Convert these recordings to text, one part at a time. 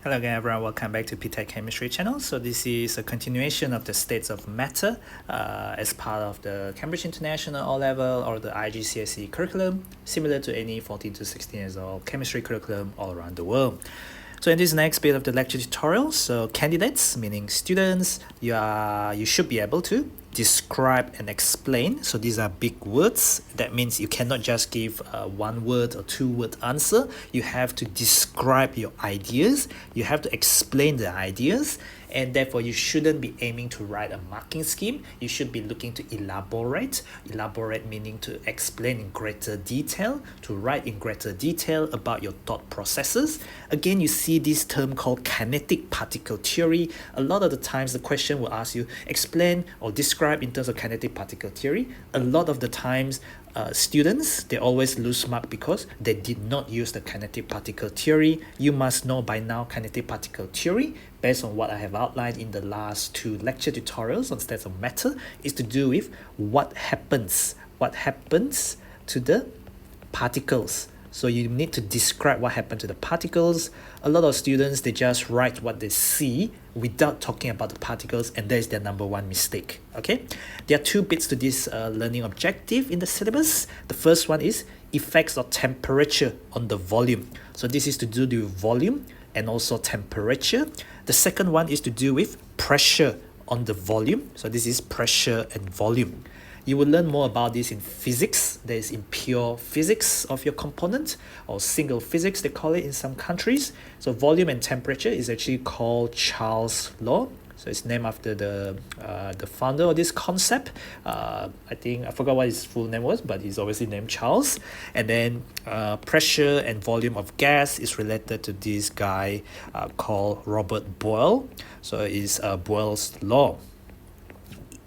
Hello again everyone, welcome back to ptet.chemistry channel. So this is a continuation of the states of matter as part of the Cambridge International O-Level or the IGCSE curriculum, similar to any 14 to 16 years old chemistry curriculum all around the world. So in this next bit of the lecture tutorial, so candidates, meaning students, you should be able to describe and explain. So these are big words. That means you cannot just give a one word or two word answer. You have to describe your ideas. You have to explain the ideas. And therefore, you shouldn't be aiming to write a marking scheme. You should be looking to elaborate. Elaborate meaning to explain in greater detail, to write in greater detail about your thought processes. Again, you see this term called kinetic particle theory. A lot of the times, the question will ask you, explain or describe in terms of kinetic particle theory. A lot of the times, students, they always lose mark because they did not use the kinetic particle theory. You must know by now kinetic particle theory, based on what I have outlined in the last two lecture tutorials on states of matter, is to do with what happens to the particles. So you need to describe what happened to the particles. A lot of students, they just write what they see without talking about the particles, and that is their number one mistake. Okay, there are two bits to this learning objective in the syllabus. The first one is effects of temperature on the volume. So this is to do with volume and also temperature. The second one is to do with pressure on the volume. So this is pressure and volume. You will learn more about this in physics. That is in pure physics of your component, or single physics they call it in some countries. So volume and temperature is actually called Charles' law. So it's named after the founder of this concept. I think I forgot what his full name was, but he's obviously named Charles. And then pressure and volume of gas is related to this guy called Robert Boyle. So it's Boyle's law.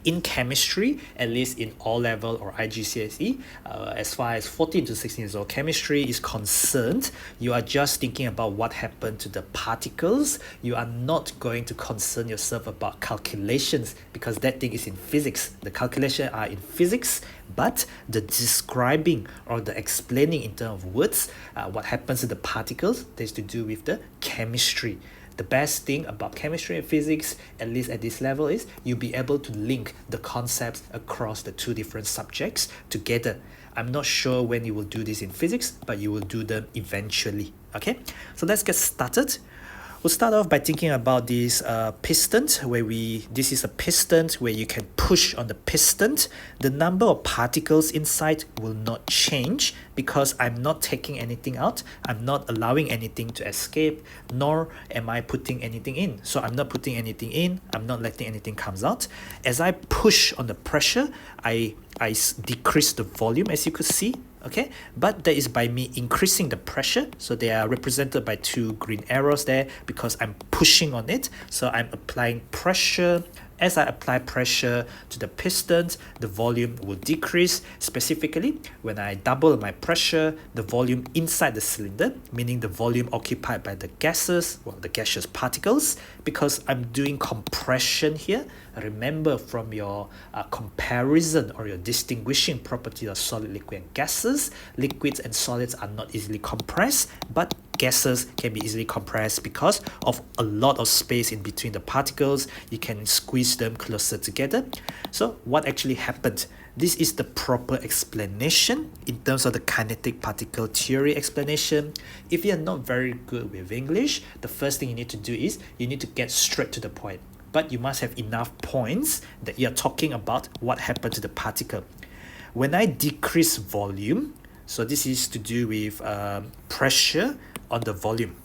In chemistry, at least in O-Level or IGCSE, as far as 14 to 16 years old chemistry is concerned, you are just thinking about what happened to the particles. You are not going to concern yourself about calculations, because that thing is in physics. The calculations are in physics, but the describing or the explaining in terms of words, what happens to the particles, that is to do with the chemistry. The best thing about chemistry and physics, at least at this level, is you'll be able to link the concepts across the two different subjects together. I'm not sure when you will do this in physics, but you will do them eventually. Okay, so let's get started. We'll start off by thinking about this piston, this is a piston where you can push on the piston. The number of particles inside will not change because I'm not taking anything out. I'm not allowing anything to escape, nor am I putting anything in. So I'm not putting anything in, I'm not letting anything comes out. As I push on the pressure, I decrease the volume, as you could see. Okay, but that is by me increasing the pressure. So they are represented by two green arrows there because I'm pushing on it. So I'm applying pressure. As I apply pressure to the pistons, the volume will decrease. Specifically, when I double my pressure, the volume inside the cylinder, meaning the volume occupied by the gases, well, the gaseous particles, because I'm doing compression here. Remember from your comparison or your distinguishing property of solid, liquid, and gases, liquids and solids are not easily compressed, but gases can be easily compressed because of a lot of space in between the particles. You can squeeze them closer together. So what actually happened? This is the proper explanation in terms of the kinetic particle theory explanation. If you're not very good with English, the first thing you need to do is you need to get straight to the point. But you must have enough points that you're talking about what happened to the particle. When I decrease volume, so this is to do with pressure on the volume.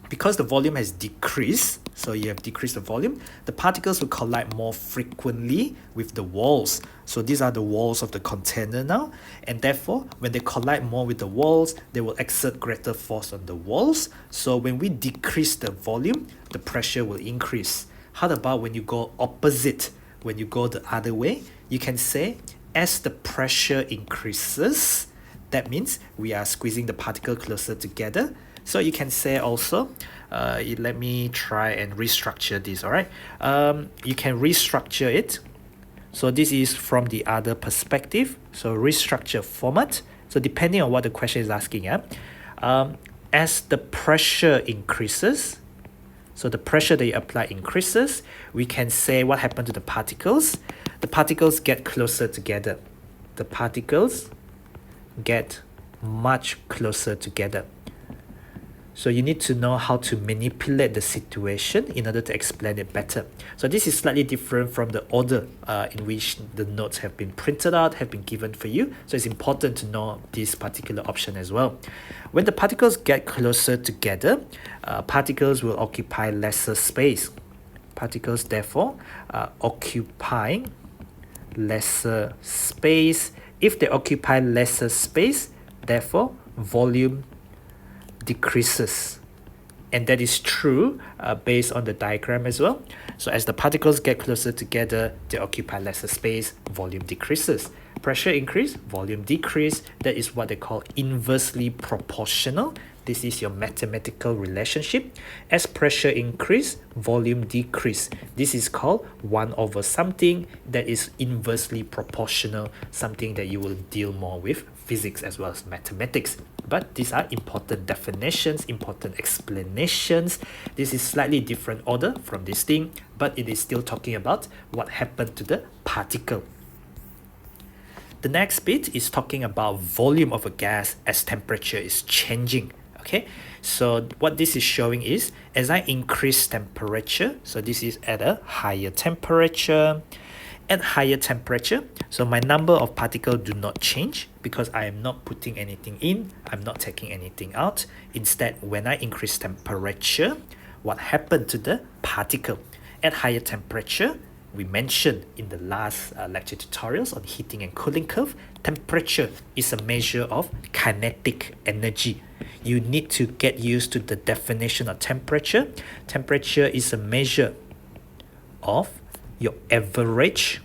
Because the volume has decreased, so you have decreased the volume, the particles will collide more frequently with the walls. So these are the walls of the container now, and therefore when they collide more with the walls, they will exert greater force on the walls. So when we decrease the volume, the pressure will increase. How about when you go opposite, when you go the other way? You can say as the pressure increases, that means we are squeezing the particle closer together. So you can say also, let me try and restructure this, all right? You can restructure it. So this is from the other perspective. So restructure format. So depending on what the question is asking, as the pressure increases, So the pressure that you apply increases. We can say what happened to the particles. The particles get closer together. The particles get much closer together. So you need to know how to manipulate the situation in order to explain it better. So this is slightly different from the order in which the notes have been printed out, have been given for you. So it's important to know this particular option as well. When the particles get closer together, particles will occupy lesser space. Particles therefore occupy lesser space. If they occupy lesser space, therefore volume decreases. And that is true based on the diagram as well. So as the particles get closer together, they occupy lesser space, volume decreases. Pressure increase, volume decrease. That is what they call inversely proportional. This is your mathematical relationship. As pressure increase, volume decrease. This is called 1 over something that is inversely proportional, something that you will deal more with physics as well as mathematics. But these are important definitions, important explanations. This is slightly different order from this thing, but it is still talking about what happened to the particle. The next bit is talking about volume of a gas as temperature is changing. Okay, so what this is showing is as I increase temperature, so this is at a higher temperature. At higher temperature, so my number of particles do not change because I am not putting anything in, I'm not taking anything out. Instead, when I increase temperature, what happened to the particle? At higher temperature, we mentioned in the last lecture tutorials on heating and cooling curve, temperature is a measure of kinetic energy. You need to get used to the definition of temperature. Temperature is a measure of your average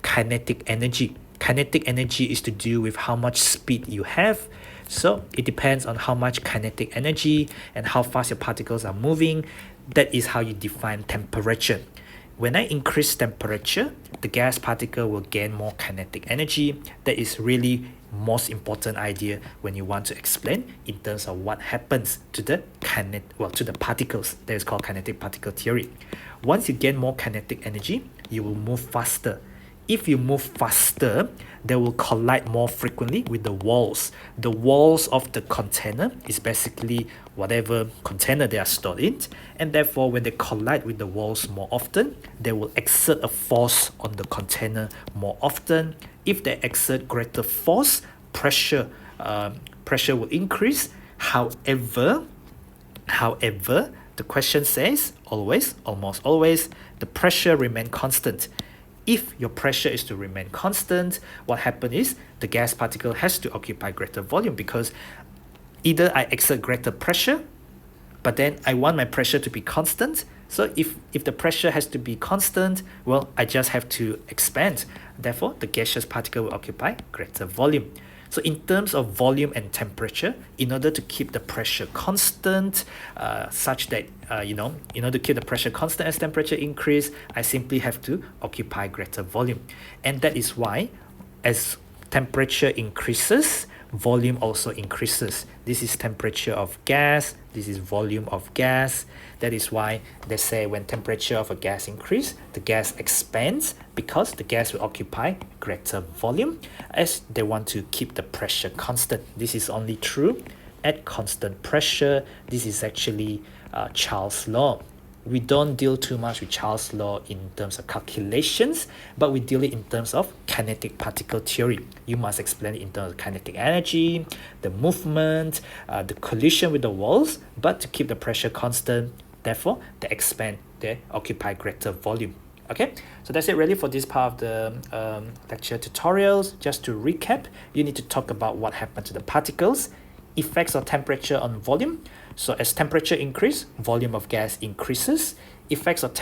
kinetic energy. Kinetic energy is to do with how much speed you have. So it depends on how much kinetic energy and how fast your particles are moving. That is how you define temperature. When I increase temperature, the gas particle will gain more kinetic energy. That is really most important idea when you want to explain in terms of what happens to the to the particles. That is called kinetic particle theory. Once you gain more kinetic energy, you will move faster. If you move faster, they will collide more frequently with the walls. The walls of the container is basically whatever container they are stored in, and therefore when they collide with the walls more often, they will exert a force on the container more often. If they exert greater force, pressure will increase. However, the question says almost always, the pressure remain constant. If your pressure is to remain constant, what happens is the gas particle has to occupy greater volume because either I exert greater pressure, but then I want my pressure to be constant. So if the pressure has to be constant, well, I just have to expand. Therefore, the gaseous particle will occupy greater volume. So in terms of volume and temperature, in order to keep the pressure constant, such that, in order to keep the pressure constant as temperature increase, I simply have to occupy greater volume. And that is why as temperature increases, volume also increases. This is temperature of gas, this is volume of gas. That is why they say when temperature of a gas increase, the gas expands because the gas will occupy greater volume as they want to keep the pressure constant. This is only true at constant pressure. This is actually Charles' law. We don't deal too much with Charles' law in terms of calculations, but we deal it in terms of kinetic particle theory. You must explain it in terms of kinetic energy, the movement, the collision with the walls, but to keep the pressure constant, therefore, they expand, they occupy greater volume. Okay, so that's it really for this part of the lecture tutorials. Just to recap, you need to talk about what happened to the particles, effects of temperature on volume. So as temperature increase, volume of gas increases. Effects of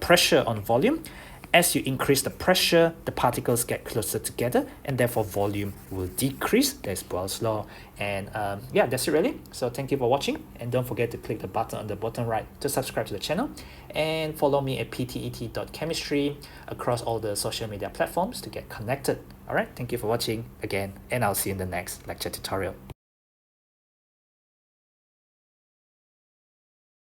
pressure on volume. As you increase the pressure, the particles get closer together and therefore volume will decrease. That's Boyle's law. And yeah, that's it really. So thank you for watching, and don't forget to click the button on the bottom right to subscribe to the channel, and follow me at ptet.chemistry across all the social media platforms to get connected. Alright, thank you for watching again, and I'll see you in the next lecture tutorial.